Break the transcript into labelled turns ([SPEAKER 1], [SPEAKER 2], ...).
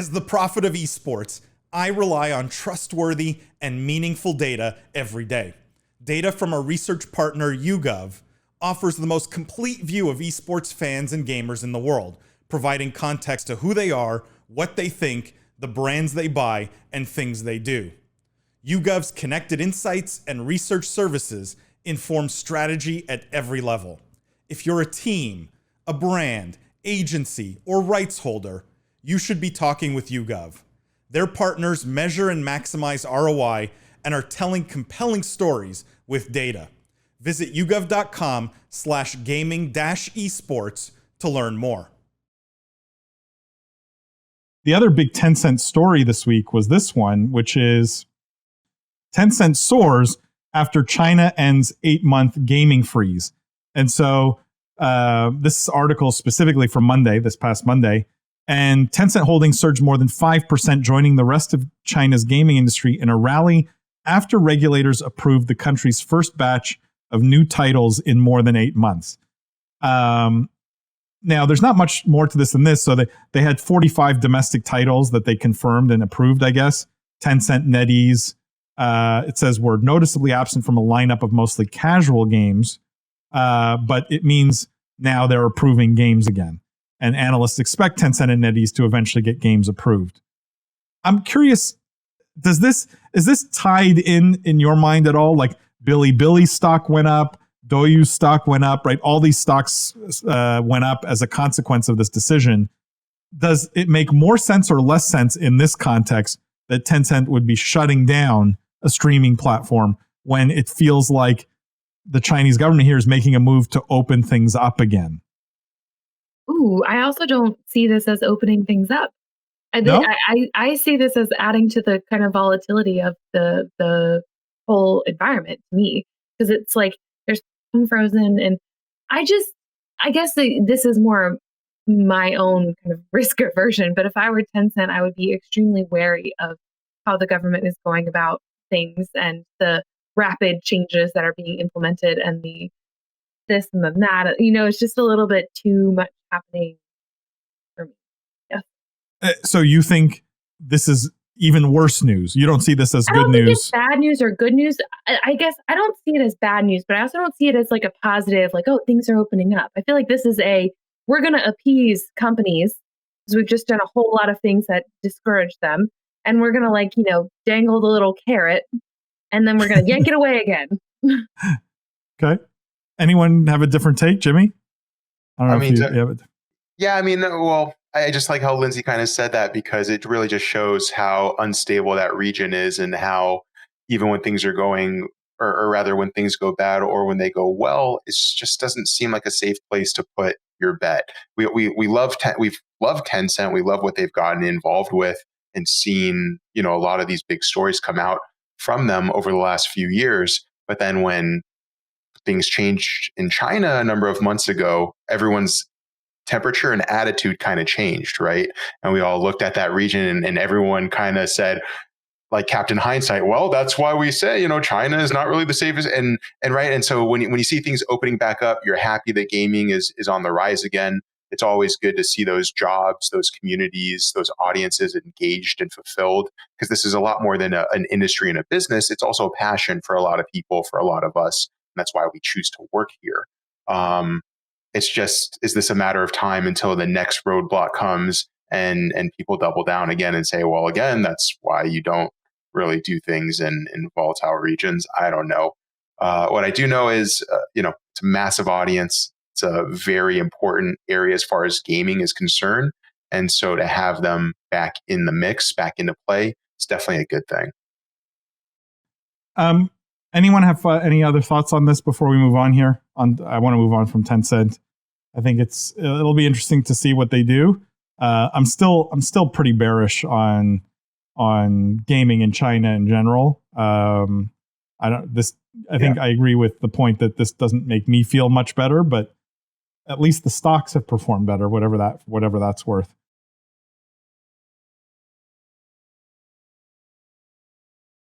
[SPEAKER 1] As the prophet of esports, I rely on trustworthy and meaningful data every day. Data from our research partner YouGov offers the most complete view of esports fans and gamers in the world, providing context to who they are, what they think, the brands they buy, and things they do. YouGov's connected insights and research services inform strategy at every level. If you're a team, a brand, agency, or rights holder, you should be talking with YouGov. Their partners measure and maximize ROI and are telling compelling stories with data. Visit yougov.com/gaming-esports to learn more.
[SPEAKER 2] The other big Tencent story this week was this one, which is Tencent soars after China ends 8-month gaming freeze. And so this article specifically from Monday, this past Monday, and Tencent holdings surged more than 5%, joining the rest of China's gaming industry in a rally after regulators approved the country's first batch of new titles in more than 8 months. Now, there's not much more to this than this. So they had 45 domestic titles that they confirmed and approved, I guess. Tencent NetEase, it says, were noticeably absent from a lineup of mostly casual games, but it means now they're approving games again. And analysts expect Tencent and NetEase to eventually get games approved. I'm curious, is this tied in your mind at all? Like Bilibili stock went up, Douyu stock went up, right? All these stocks went up as a consequence of this decision. Does it make more sense or less sense in this context that Tencent would be shutting down a streaming platform when it feels like the Chinese government here is making a move to open things up again?
[SPEAKER 3] Ooh, I also don't see this as opening things up. I see this as adding to the kind of volatility of the whole environment to me, because it's like there's frozen, and I guess this is more my own kind of risk aversion. But if I were Tencent, I would be extremely wary of how the government is going about things and the rapid changes that are being implemented and the this and the that. It's just a little bit too much happening for me. Yeah.
[SPEAKER 2] So you think this is even worse news? You don't see this as good news? I don't think it's
[SPEAKER 3] bad news or good news. I guess I don't see it as bad news, but I also don't see it as like a positive, like, oh, things are opening up. I feel like this is we're going to appease companies because we've just done a whole lot of things that discourage them. And we're going to dangle the little carrot, and then we're going to yank it away again.
[SPEAKER 2] Okay. Anyone have a different take, Jimmy? I
[SPEAKER 4] just like how Lindsay kind of said that, because it really just shows how unstable that region is, and how even when things are going, or rather when things go bad or when they go well, it just doesn't seem like a safe place to put your bet. We've loved Tencent. We love what they've gotten involved with and seen, a lot of these big stories come out from them over the last few years. But then when things changed in China a number of months ago, everyone's temperature and attitude kind of changed, right? And we all looked at that region, and everyone kind of said, like Captain Hindsight, well, that's why we say, China is not really the safest. And right. And so when you see things opening back up, you're happy that gaming is on the rise again. It's always good to see those jobs, those communities, those audiences engaged and fulfilled, because this is a lot more than an industry and a business. It's also a passion for a lot of people, for a lot of us. And that's why we choose to work here. It's just, is this a matter of time until the next roadblock comes and people double down again and say, well, again, that's why you don't really do things in volatile regions? I don't know. What I do know is, it's a massive audience. It's a very important area as far as gaming is concerned. And so to have them back in the mix, back into play, it's definitely a good thing.
[SPEAKER 2] Anyone have any other thoughts on this before we move on here? I want to move on from Tencent. I think it'll be interesting to see what they do. I'm still pretty bearish on gaming in China in general. I think I agree with the point that this doesn't make me feel much better, but at least the stocks have performed better, whatever that's worth.